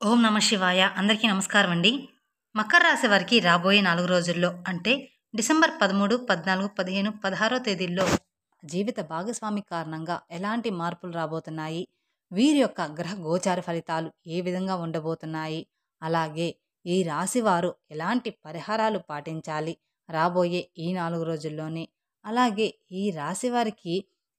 ఓం నమ శివాయ. అందరికీ నమస్కారం అండి. మకర రాశి వారికి రాబోయే 4 రోజుల్లో అంటే డిసెంబర్ 13, 14, 15, 16 తేదీల్లో జీవిత భాగస్వామి కారణంగా ఎలాంటి మార్పులు రాబోతున్నాయి? వీరి యొక్క గ్రహ గోచార ఫలితాలు ఏ విధంగా ఉండబోతున్నాయి? అలాగే ఈ రాశి వారు ఎలాంటి పరిహారాలు పాటించాలి రాబోయే ఈ 4 రోజుల్లోనే? అలాగే ఈ రాశి వారికి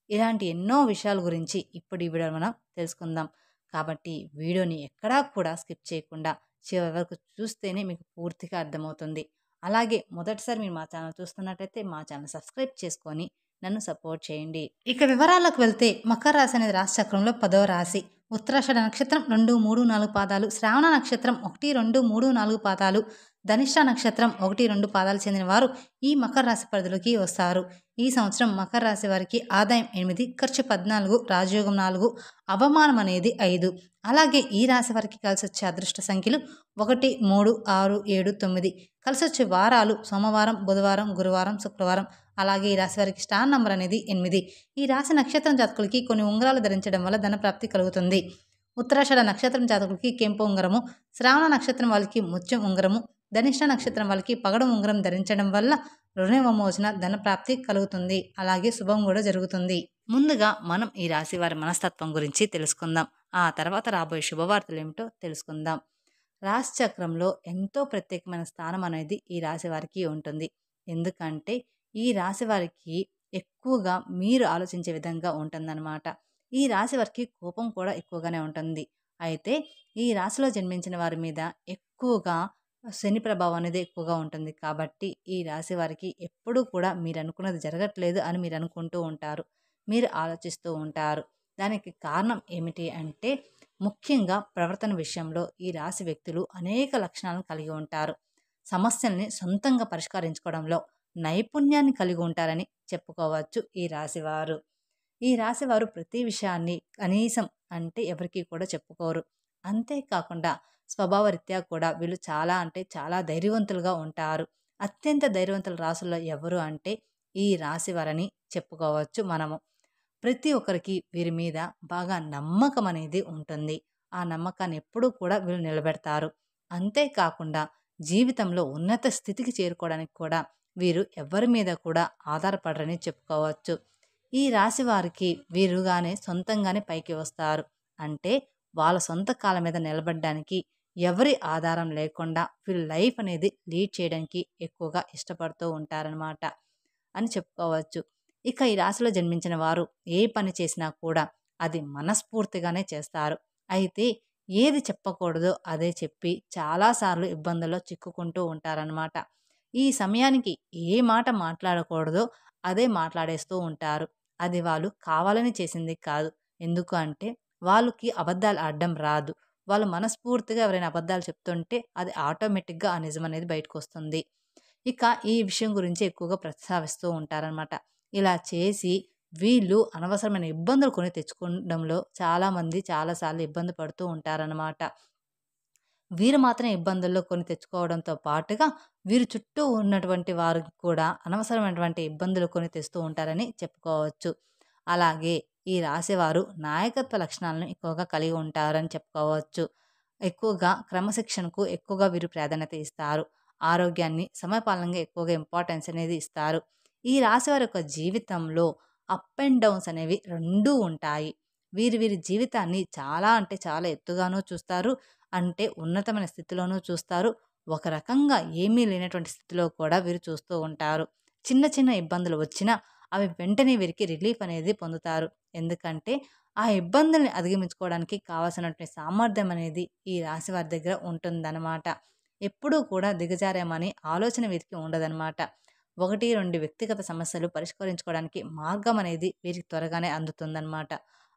ఇలాంటి ఎన్నో విషయాల గురించి ఇప్పుడు ఈ వీడియోలో మనం తెలుసుకుందాం. కాబట్టి వీడియోని ఎక్కడా కూడా స్కిప్ చేయకుండా చివరి వరకు చూస్తేనే మీకు పూర్తిగా అర్థమవుతుంది. అలాగే మొదటిసారి మీరు మా ఛానల్ చూస్తున్నట్టయితే మా ఛానల్ సబ్స్క్రైబ్ చేసుకొని నన్ను సపోర్ట్ చేయండి. ఇక వివరాలకు వెళ్తే మకర రాశి అనేది రాశి చక్రంలో 10వ రాశి. ఉత్తరాషాఢ నక్షత్రం 2, 3, 4 పాదాలు, శ్రావణ నక్షత్రం 1, 2, 3, 4 పాదాలు, ధనిష్ట నక్షత్రం 1, 2 పాదాలు చెందిన వారు ఈ మకర రాశి పరిధిలోకి వస్తారు. ఈ సంవత్సరం మకర రాశి వారికి ఆదాయం 8, ఖర్చు 14, రాజయోగం 4, అవమానం అనేది 5. అలాగే ఈ రాశి వారికి కలిసి వచ్చే అదృష్ట సంఖ్యలు 1, 3, 6, 7, 9. కలిసి వచ్చే వారాలు సోమవారం, బుధవారం, గురువారం, శుక్రవారం. అలాగే ఈ రాశి వారికి స్టార్ నంబర్ అనేది 8. ఈ రాశి నక్షత్రం జాతకులకి కొన్ని ఉంగరాలు ధరించడం వల్ల ధనప్రాప్తి కలుగుతుంది. ఉత్తరాషాఢ నక్షత్రం జాతకులకి కెంపు ఉంగరము, శ్రావణ నక్షత్రం వాళ్ళకి ముత్యం ఉంగరము, ధనిష్ట నక్షత్రం వాళ్ళకి పగడం ఉంగరం ధరించడం వల్ల రుణ విమోచన, ధనప్రాప్తి కలుగుతుంది. అలాగే శుభం కూడా జరుగుతుంది. ముందుగా మనం ఈ రాశి వారి మనస్తత్వం గురించి తెలుసుకుందాం. ఆ తర్వాత రాబోయే శుభవార్తలు ఏమిటో తెలుసుకుందాం. రాశి చక్రంలో ఎంతో ప్రత్యేకమైన స్థానం అనేది ఈ రాశి వారికి ఉంటుంది. ఎందుకంటే ఈ రాశి వారికి ఎక్కువగా మీరు ఆలోచించే విధంగా ఉంటుందన్నమాట. ఈ రాశి వారికి కోపం కూడా ఎక్కువగానే ఉంటుంది. అయితే ఈ రాశిలో జన్మించిన వారి మీద ఎక్కువగా శని ప్రభావం అనేది ఎక్కువగా ఉంటుంది. కాబట్టి ఈ రాశి వారికి ఎప్పుడూ కూడా మీరు అనుకున్నది జరగట్లేదు అని మీరు అనుకుంటూ ఉంటారు. మీరు ఆలోచిస్తూ ఉంటారు. దానికి కారణం ఏమిటి అంటే ముఖ్యంగా ప్రవర్తన విషయంలో ఈ రాశి వ్యక్తులు అనేక లక్షణాలను కలిగి ఉంటారు. సమస్యల్ని సొంతంగా పరిష్కరించుకోవడంలో నైపుణ్యాన్ని కలిగి ఉంటారని చెప్పుకోవచ్చు ఈ రాశివారు. ఈ రాశివారు ప్రతి విషయాన్ని కనీసం అంటే ఎవరికీ కూడా చెప్పుకోరు. అంతేకాకుండా స్వభావరీత్యా కూడా వీళ్ళు చాలా అంటే చాలా ధైర్యవంతులుగా ఉంటారు. అత్యంత ధైర్యవంతుల రాశుల్లో ఎవరు అంటే ఈ రాశివారని చెప్పుకోవచ్చు మనము. ప్రతి ఒక్కరికి వీరి మీద బాగా నమ్మకం అనేది ఉంటుంది. ఆ నమ్మకాన్ని ఎప్పుడూ కూడా వీళ్ళు నిలబెడతారు. అంతేకాకుండా జీవితంలో ఉన్నత స్థితికి చేరుకోవడానికి కూడా వీరు ఎవరి మీద కూడా ఆధారపడరని చెప్పుకోవచ్చు. ఈ రాశి వారికి వీరుగానే సొంతంగానే పైకి వస్తారు. అంటే వాళ్ళ సొంత కాళ్ళ మీద నిలబడడానికి ఎవరి ఆధారం లేకుండా వీళ్ళ లైఫ్ అనేది లీడ్ చేయడానికి ఎక్కువగా ఇష్టపడుతూ ఉంటారనమాట అని చెప్పుకోవచ్చు. ఇక ఈ రాశిలో జన్మించిన వారు ఏ పని చేసినా కూడా అది మనస్ఫూర్తిగానే చేస్తారు. అయితే ఏది చెప్పకూడదో అదే చెప్పి చాలాసార్లు ఇబ్బందుల్లో చిక్కుకుంటూ ఉంటారనమాట. ఈ సమయానికి ఏ మాట మాట్లాడకూడదో అదే మాట్లాడేస్తూ ఉంటారు. అది వాళ్ళు కావాలని చేసింది కాదు. ఎందుకు అంటే వాళ్ళకి అబద్ధాలు ఆడడం రాదు. వాళ్ళు మనస్ఫూర్తిగా ఎవరైనా అబద్ధాలు చెప్తుంటే అది ఆటోమేటిక్‌గా ఆ నిజం అనేది బయటకొస్తుంది. ఇక ఈ విషయం గురించి ఎక్కువగా ప్రస్తావిస్తూ ఉంటారనమాట. ఇలా చేసి వీళ్ళు అనవసరమైన ఇబ్బందులు కొని తెచ్చుకోవడంలో చాలామంది చాలా సార్లు ఇబ్బంది పడుతూ ఉంటారనమాట. వీరు మాత్రం ఇబ్బందుల్లో కొని తెచ్చుకోవడంతో పాటుగా వీరి చుట్టూ ఉన్నటువంటి వారికి కూడా అనవసరమైనటువంటి ఇబ్బందులు కొని తెస్తూ ఉంటారని చెప్పుకోవచ్చు. అలాగే ఈ రాశివారు నాయకత్వ లక్షణాలను ఎక్కువగా కలిగి ఉంటారని చెప్పుకోవచ్చు. ఎక్కువగా క్రమశిక్షణకు ఎక్కువగా వీరు ప్రాధాన్యత ఇస్తారు. ఆరోగ్యాన్ని సమయపాలనగా ఎక్కువగా ఇంపార్టెన్స్ అనేది ఇస్తారు. ఈ రాశివారి యొక్క జీవితంలో అప్ అండ్ డౌన్స్ అనేవి రెండూ ఉంటాయి. వీరి జీవితాన్ని చాలా అంటే చాలా ఎత్తుగానూ చూస్తారు. అంటే ఉన్నతమైన స్థితిలోనూ చూస్తారు. ఒక రకంగా ఏమీ లేనటువంటి స్థితిలో కూడా వీరు చూస్తూ ఉంటారు. చిన్న చిన్న ఇబ్బందులు వచ్చినా అవి వెంటనే వీరికి రిలీఫ్ అనేది పొందుతారు. ఎందుకంటే ఆ ఇబ్బందుల్ని అధిగమించుకోవడానికి కావాల్సినటువంటి సామర్థ్యం అనేది ఈ రాశి వారి దగ్గర ఉంటుందన్నమాట. ఎప్పుడూ కూడా దిగజారామని ఆలోచన వీరికి ఉండదన్నమాట. 1, 2 వ్యక్తిగత సమస్యలు పరిష్కరించుకోవడానికి మార్గం అనేది వీరికి త్వరగానే అందుతుందన్నమాట.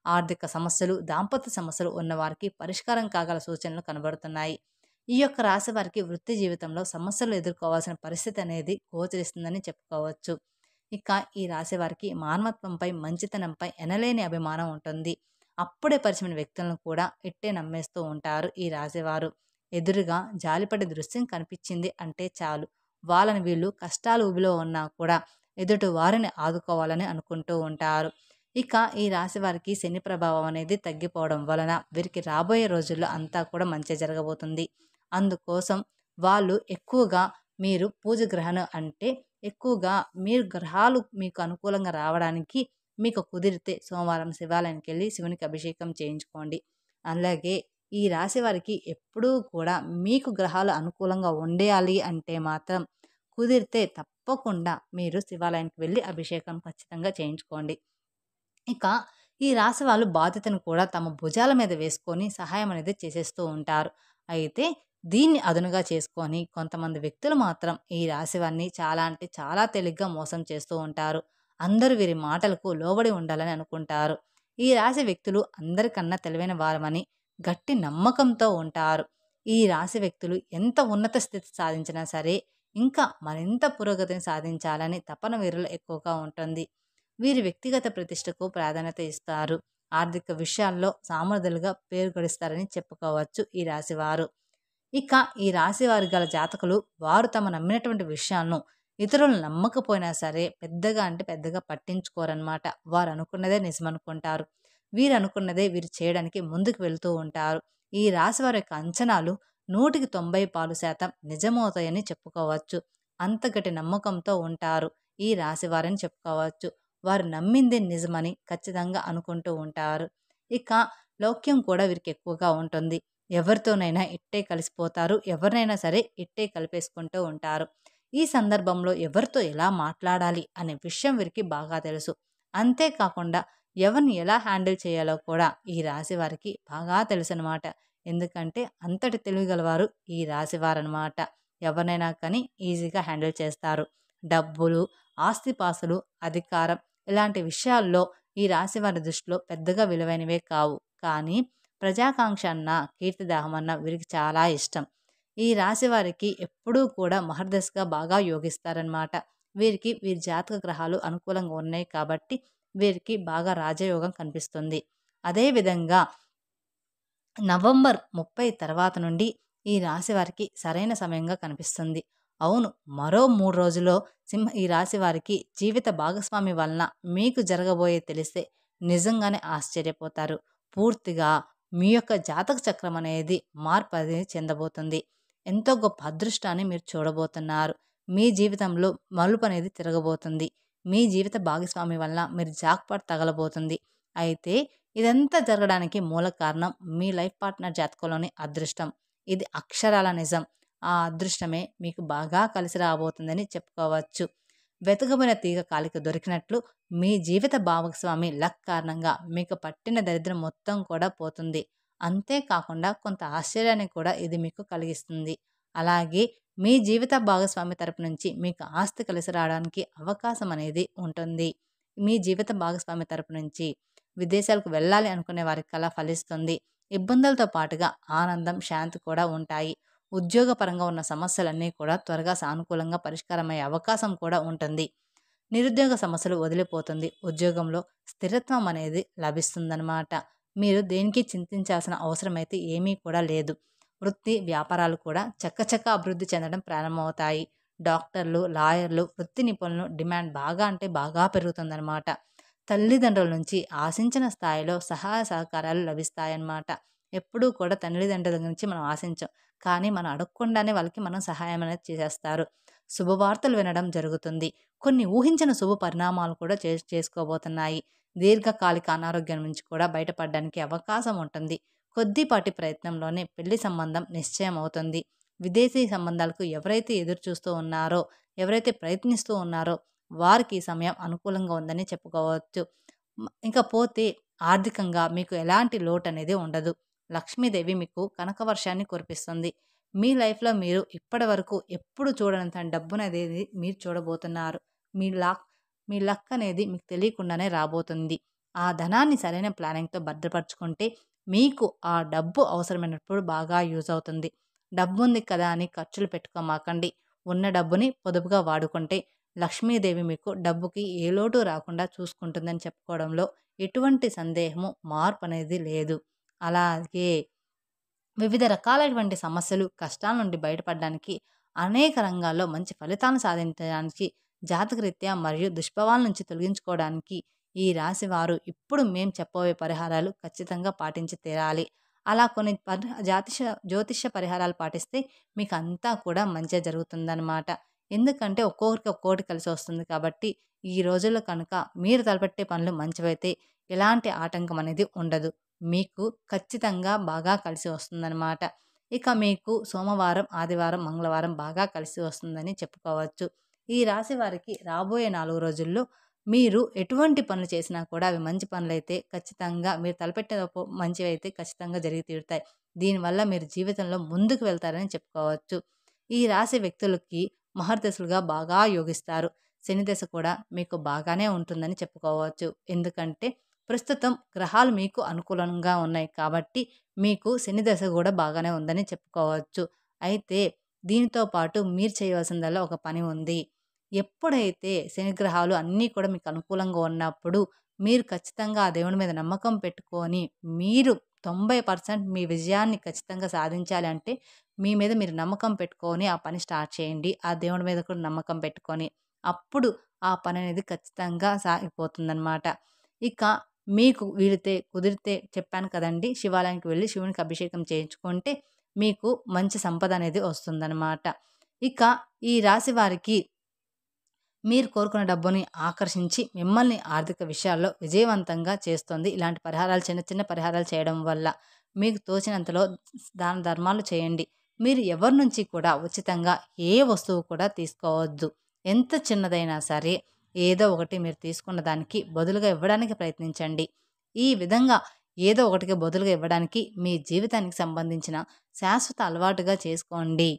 ఆర్థిక సమస్యలు, దాంపత్య సమస్యలు ఉన్నవారికి పరిష్కారం కాగల సూచనలు కనబడుతున్నాయి. ఈ యొక్క రాశి వారికి వృత్తి జీవితంలో సమస్యలు ఎదుర్కోవాల్సిన పరిస్థితి అనేది గోచరిస్తుందని చెప్పుకోవచ్చు. ఇక ఈ రాశి వారికి మానవత్వంపై, మంచితనంపై ఎనలేని అభిమానం ఉంటుంది. అప్పుడే పరిచయమైన వ్యక్తులను కూడా ఇట్టే నమ్మేస్తూ ఉంటారు ఈ రాశివారు. ఎదురుగా జాలిపడే దృశ్యం కనిపించింది అంటే చాలు వాళ్ళని వీళ్ళు కష్టాలు ఊబిలో ఉన్నా కూడా ఎదుటి వారిని ఆదుకోవాలని అనుకుంటూ ఉంటారు. ఇక ఈ రాశి వారికి శని ప్రభావం అనేది తగ్గిపోవడం వలన వీరికి రాబోయే రోజుల్లో అంతా కూడా మంచి జరగబోతుంది. అందుకోసం వాళ్ళు ఎక్కువగా మీరు పూజ గ్రహణం అంటే ఎక్కువగా మీరు గ్రహాలు మీకు అనుకూలంగా రావడానికి మీకు కుదిరితే సోమవారం శివాలయానికి వెళ్ళి శివునికి అభిషేకం చేయించుకోండి. అలాగే ఈ రాశి వారికి ఎప్పుడూ కూడా మీకు గ్రహాలు అనుకూలంగా ఉండేయాలి అంటే మాత్రం కుదిరితే తప్పకుండా మీరు శివాలయానికి వెళ్ళి అభిషేకం ఖచ్చితంగా చేయించుకోండి. ఇక ఈ రాశి వాళ్ళు బాధ్యతను కూడా తమ భుజాల మీద వేసుకొని సహాయం అనేది చేసేస్తూ ఉంటారు. అయితే దీన్ని అదునుగా చేసుకొని కొంతమంది వ్యక్తులు మాత్రం ఈ రాశి వారిని చాలా అంటే చాలా తేలిగ్గా మోసం చేస్తూ ఉంటారు. అందరూ వీరి మాటలకు లోబడి ఉండాలని అనుకుంటారు. ఈ రాశి వ్యక్తులు అందరికన్నా తెలివైన వారమని గట్టి నమ్మకంతో ఉంటారు. ఈ రాశి వ్యక్తులు ఎంత ఉన్నత స్థితి సాధించినా సరే ఇంకా మరింత పురోగతిని సాధించాలని తపన వీరిలో ఎక్కువగా ఉంటుంది. వీరి వ్యక్తిగత ప్రతిష్టకు ప్రాధాన్యత ఇస్తారు. ఆర్థిక విషయాల్లో సామర్థ్యులుగా పేరు గడిస్తారని చెప్పుకోవచ్చు ఈ రాశివారు. ఇక ఈ రాశి వారి గల జాతకులు వారు తమ నమ్మినటువంటి విషయాలను ఇతరులు నమ్మకపోయినా సరే పెద్దగా అంటే పెద్దగా పట్టించుకోరనమాట. వారు అనుకున్నదే నిజమనుకుంటారు. వీరు అనుకున్నదే వీరు చేయడానికి ముందుకు వెళ్తూ ఉంటారు. ఈ రాశి వారి యొక్క అంచనాలు 100కి 90% నిజమవుతాయని చెప్పుకోవచ్చు. అంత గట్టి నమ్మకంతో ఉంటారు ఈ రాశి వారని చెప్పుకోవచ్చు. వారు నమ్మిందే నిజమని ఖచ్చితంగా అనుకుంటూ ఉంటారు. ఇక లౌక్యం కూడా వీరికి ఎక్కువగా ఉంటుంది. ఎవరితోనైనా ఇట్టే కలిసిపోతారు. ఎవరినైనా సరే ఇట్టే కలిపేసుకుంటూ ఉంటారు. ఈ సందర్భంలో ఎవరితో ఎలా మాట్లాడాలి అనే విషయం వీరికి బాగా తెలుసు. అంతేకాకుండా ఎవరిని ఎలా హ్యాండిల్ చేయాలో కూడా ఈ రాశి వారికి బాగా తెలుసనమాట. ఎందుకంటే అంతటి తెలివిగలవారు ఈ రాశివారనమాట. ఎవరినైనా కానీ ఈజీగా హ్యాండిల్ చేస్తారు. డబ్బులు, ఆస్తిపాస్తులు, అధికారం ఇలాంటి విషయాల్లో ఈ రాశివారి దృష్టిలో పెద్దగా విలువైనవే కావు. కానీ ప్రజాకాంక్ష అన్న, కీర్తిదాహం అన్న వీరికి చాలా ఇష్టం. ఈ రాశి వారికి ఎప్పుడూ కూడా మహర్దశగా బాగా యోగిస్తారనమాట. వీరికి వీరి జాతక గ్రహాలు అనుకూలంగా ఉన్నాయి కాబట్టి వీరికి బాగా రాజయోగం కనిపిస్తుంది. అదేవిధంగా నవంబర్ 30 తర్వాత నుండి ఈ రాశి వారికి సరైన సమయంగా కనిపిస్తుంది. అవును, మరో 3 రోజుల్లో ఈ రాశి వారికి జీవిత భాగస్వామి వలన మీకు జరగబోయే తెలిస్తే నిజంగానే ఆశ్చర్యపోతారు. పూర్తిగా మీ యొక్క జాతక చక్రం అనేది మార్పు అనేది చెందబోతుంది. ఎంతో గొప్ప అదృష్టాన్ని మీరు చూడబోతున్నారు. మీ జీవితంలో మలుపు అనేది తిరగబోతుంది. మీ జీవిత భాగస్వామి వలన మీరు జాక్పాట్ తగలబోతుంది. అయితే ఇదంతా జరగడానికి మూల కారణం మీ లైఫ్ పార్ట్నర్ జాతకంలోని అదృష్టం. ఇది అక్షరాల నిజం. ఆ అదృష్టమే మీకు బాగా కలిసి రాబోతుందని చెప్పుకోవచ్చు. వెతకబడిన తీగ కాలికి దొరికినట్లు మీ జీవిత భాగస్వామి లక్ కారణంగా మీకు పట్టిన దరిద్రం మొత్తం కూడా పోతుంది. అంతేకాకుండా కొంత ఆశ్చర్యాన్ని కూడా ఇది మీకు కలిగిస్తుంది. అలాగే మీ జీవిత భాగస్వామి తరపు నుంచి మీకు ఆస్తి కలిసి రావడానికి అవకాశం అనేది ఉంటుంది. మీ జీవిత భాగస్వామి తరపు నుంచి విదేశాలకు వెళ్ళాలి అనుకునే వారి కల ఫలిస్తుంది. ఇబ్బందులతో పాటుగా ఆనందం, శాంతి కూడా ఉంటాయి. ఉద్యోగపరంగా ఉన్న సమస్యలన్నీ కూడా త్వరగా సానుకూలంగా పరిష్కారమయ్యే అవకాశం కూడా ఉంటుంది. నిరుద్యోగ సమస్యలు వదిలిపోతుంది. ఉద్యోగంలో స్థిరత్వం అనేది లభిస్తుందన్నమాట. మీరు దేనికి చింతించాల్సిన అవసరమైతే ఏమీ కూడా లేదు. వృత్తి, వ్యాపారాలు కూడా చక్కచక్క అభివృద్ధి చెందడం ప్రారంభమవుతాయి. డాక్టర్లు, లాయర్లు, వృత్తి నిపుణులు డిమాండ్ బాగా అంటే బాగా పెరుగుతుందన్నమాట. తల్లిదండ్రుల నుంచి ఆశించిన స్థాయిలో సహాయ సహకారాలు లభిస్తాయన్నమాట. ఎప్పుడూ కూడా తల్లిదండ్రుల నుంచి మనం ఆశించం. కానీ మనం అడగకుండానే వాళ్ళకి మనం సహాయం అనేది చేసేస్తారు. శుభవార్తలు వినడం జరుగుతుంది. కొన్ని ఊహించిన శుభ పరిణామాలు కూడా చేసుకోబోతున్నాయి. దీర్ఘకాలిక అనారోగ్యం నుంచి కూడా బయటపడడానికి అవకాశం ఉంటుంది. కొద్దిపాటి ప్రయత్నంలోనే పెళ్లి సంబంధం నిశ్చయం అవుతుంది. విదేశీ సంబంధాలకు ఎవరైతే ఎదురు చూస్తూ ఉన్నారో, ఎవరైతే ప్రయత్నిస్తూ ఉన్నారో వారికి ఈ సమయం అనుకూలంగా ఉందని చెప్పుకోవచ్చు. ఇకపోతే ఆర్థికంగా మీకు ఎలాంటి లోటు అనేది ఉండదు. లక్ష్మీదేవి మీకు కనకవర్షాన్ని కురిపిస్తుంది. మీ లైఫ్‌లో మీరు ఇప్పటి వరకు ఎప్పుడు చూడనంత డబ్బుననేది మీరు చూడబోతున్నారు. మీ లక్ మీ లక్ అనేది మీకు తెలియకుండానే రాబోతుంది. ఆ ధనాన్ని సరైన ప్లానింగ్‌తో భద్రపరుచుకుంటే మీకు ఆ డబ్బు అవసరమైనప్పుడు బాగా యూజ్ అవుతుంది. డబ్బుంది కదా అని ఖర్చులు పెట్టుకోమాకండి. ఉన్న డబ్బుని పొదుపుగా వాడుకుంటే లక్ష్మీదేవి మీకు డబ్బుకి ఏ లోటు రాకుండా చూసుకుంటుందని చెప్పుకోవడంలో ఎటువంటి సందేహము, మార్పు అనేది లేదు. అలాగే వివిధ రకాలైనటువంటి సమస్యలు, కష్టాల నుండి బయటపడడానికి, అనేక రంగాల్లో మంచి ఫలితాలను సాధించడానికి, జాతకరీత్యా మరియు దుష్ప్రభావాల నుంచి తొలగించుకోవడానికి ఈ రాశి వారు ఇప్పుడు మేము చెప్పబోయే పరిహారాలు ఖచ్చితంగా పాటించి తీరాలి. అలా కొన్ని జ్యోతిష్య పరిహారాలు పాటిస్తే మీకు అంతా కూడా మంచే జరుగుతుందనమాట. ఎందుకంటే ఒక్కొక్కరికి ఒక్కోటి కలిసి వస్తుంది కాబట్టి ఈ రోజుల్లో కనుక మీరు తలపెట్టే పనులు మంచివైతే ఎలాంటి ఆటంకం అనేది ఉండదు. మీకు ఖచ్చితంగా బాగా కలిసి వస్తుందనమాట. ఇక మీకు సోమవారం, ఆదివారం, మంగళవారం బాగా కలిసి వస్తుందని చెప్పుకోవచ్చు. ఈ రాశి వారికి రాబోయే 4 రోజుల్లో మీరు ఎటువంటి పనులు చేసినా కూడా అవి మంచి పనులైతే ఖచ్చితంగా మీరు తలపెట్టిన మంచివైతే ఖచ్చితంగా జరిగి తీరుతాయి. దీనివల్ల మీరు జీవితంలో ముందుకు వెళ్తారని చెప్పుకోవచ్చు. ఈ రాశి వ్యక్తులకి మహర్దశలుగా బాగా యోగిస్తారు. శని దశ కూడా మీకు బాగానే ఉంటుందని చెప్పుకోవచ్చు. ఎందుకంటే ప్రస్తుతం గ్రహాలు మీకు అనుకూలంగా ఉన్నాయి కాబట్టి మీకు శని దశ కూడా బాగానే ఉందని చెప్పుకోవచ్చు. అయితే దీనితో పాటు మీరు చేయవలసిందల్లా ఒక పని ఉంది. ఎప్పుడైతే శనిగ్రహాలు అన్నీ కూడా మీకు అనుకూలంగా ఉన్నప్పుడు మీరు ఖచ్చితంగా ఆ దేవుని మీద నమ్మకం పెట్టుకొని మీరు 90% మీ విజయాన్ని ఖచ్చితంగా సాధించాలి అంటే మీ మీద మీరు నమ్మకం పెట్టుకొని ఆ పని స్టార్ట్ చేయండి. ఆ దేవుడి మీద కూడా నమ్మకం పెట్టుకొని. అప్పుడు ఆ పని అనేది ఖచ్చితంగా సాగిపోతుందనమాట. ఇక మీకు కుదిరితే చెప్పాను కదండీ! శివాలయానికి వెళ్లి శివునికి అభిషేకం చేయించుకుంటే మీకు మంచి సంపద అనేది వస్తుందనమాట. ఇక ఈ రాశి వారికి మీరు కోరుకున్న డబ్బుని ఆకర్షించి మిమ్మల్ని ఆర్థిక విషయాల్లో విజయవంతంగా చేస్తుంది. ఇలాంటి పరిహారాలు చిన్న చిన్న పరిహారాలు చేయడం వల్ల. మీకు తోచినంతలో దాన ధర్మాలు చేయండి. మీరు ఎవరి నుంచి కూడా ఉచితంగా ఏ వస్తువు కూడా తీసుకోవద్దు. ఎంత చిన్నదైనా సరే ఏదో ఒకటి మీరు తీసుకున్న దానికి బదులుగా ఇవ్వడానికి ప్రయత్నించండి. ఈ విధంగా ఏదో ఒకటికి బదులుగా ఇవ్వడానికి మీ జీవితానికి సంబంధించిన శాశ్వత అలవాటుగా చేసుకోండి.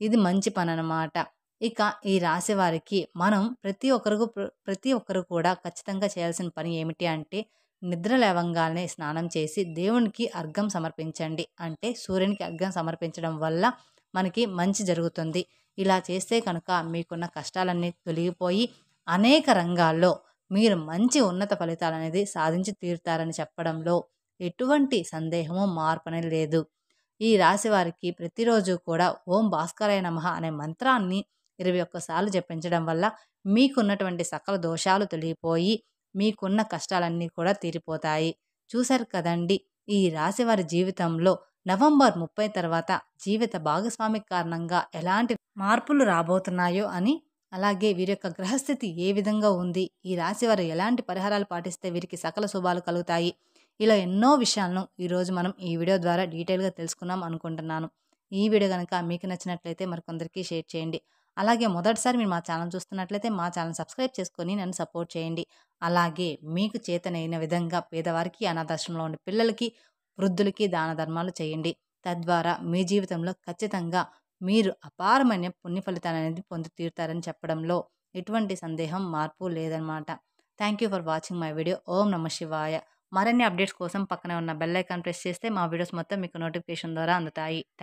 ఇది మంచి పననమాట. ఇక ఈ రాశి వారికి మనం ప్రతి ఒక్కరు కూడా ఖచ్చితంగా చేయాల్సిన పని ఏమిటి అంటే నిద్ర లేవంగానే స్నానం చేసి దేవునికి అర్ఘ్యం సమర్పించండి. అంటే సూర్యునికి అర్ఘ్యం సమర్పించడం వల్ల మనకి మంచి జరుగుతుంది. ఇలా చేస్తే కనుక మీకున్న కష్టాలన్నీ తొలగిపోయి అనేక రంగాల్లో మీరు మంచి ఉన్నత ఫలితాలనేది సాధించి తీరుతారని చెప్పడంలో ఎటువంటి సందేహము, మార్పు అనేది లేదు. ఈ రాశి వారికి ప్రతిరోజు కూడా ఓం భాస్కరాయ నమః అనే మంత్రాన్ని 21 సార్లు జపించడం వల్ల మీకున్నటువంటి సకల దోషాలు తొలగిపోయి మీకున్న కష్టాలన్నీ కూడా తీరిపోతాయి. చూశారు కదండీ! ఈ రాశివారి జీవితంలో నవంబర్ 30 తర్వాత జీవిత భాగస్వామి కారణంగా ఎలాంటి మార్పులు రాబోతున్నాయో అని, అలాగే వీరి యొక్క గ్రహస్థితి ఏ విధంగా ఉంది, ఈ రాశివారు ఎలాంటి పరిహారాలు పాటిస్తే వీరికి సకల శుభాలు కలుగుతాయి, ఇలా ఎన్నో విషయాలను ఈరోజు మనం ఈ వీడియో ద్వారా డీటెయిల్‌గా తెలుసుకుందాం అనుకుంటున్నాను. ఈ వీడియో గనక మీకు నచ్చినట్లయితే మరికొందరికి షేర్ చేయండి. అలాగే మొదటిసారి మీరు మా ఛానల్ చూస్తున్నట్లయితే మా ఛానల్ సబ్స్క్రైబ్ చేసుకొని నన్ను సపోర్ట్ చేయండి. అలాగే మీకు చేతనైన విధంగా పేదవారికి, అనాథాశ్రమంలో ఉండే పిల్లలకి, వృద్ధులకి దాన ధర్మాలు చేయండి. తద్వారా మీ జీవితంలో ఖచ్చితంగా మీరు అపారమైన పుణ్య ఫలితాలనేది పొంది తీరుతారని చెప్పడంలో ఎటువంటి సందేహం, మార్పు లేదనమాట. Thank you for watching my video. ఓం నమః శివాయ. మరిన్ని అప్డేట్స్ కోసం పక్కనే ఉన్న బెల్ ఐకాన్ ప్రెస్ చేస్తే మా వీడియోస్ మొత్తం మీకు నోటిఫికేషన్ ద్వారా అందుతాయి.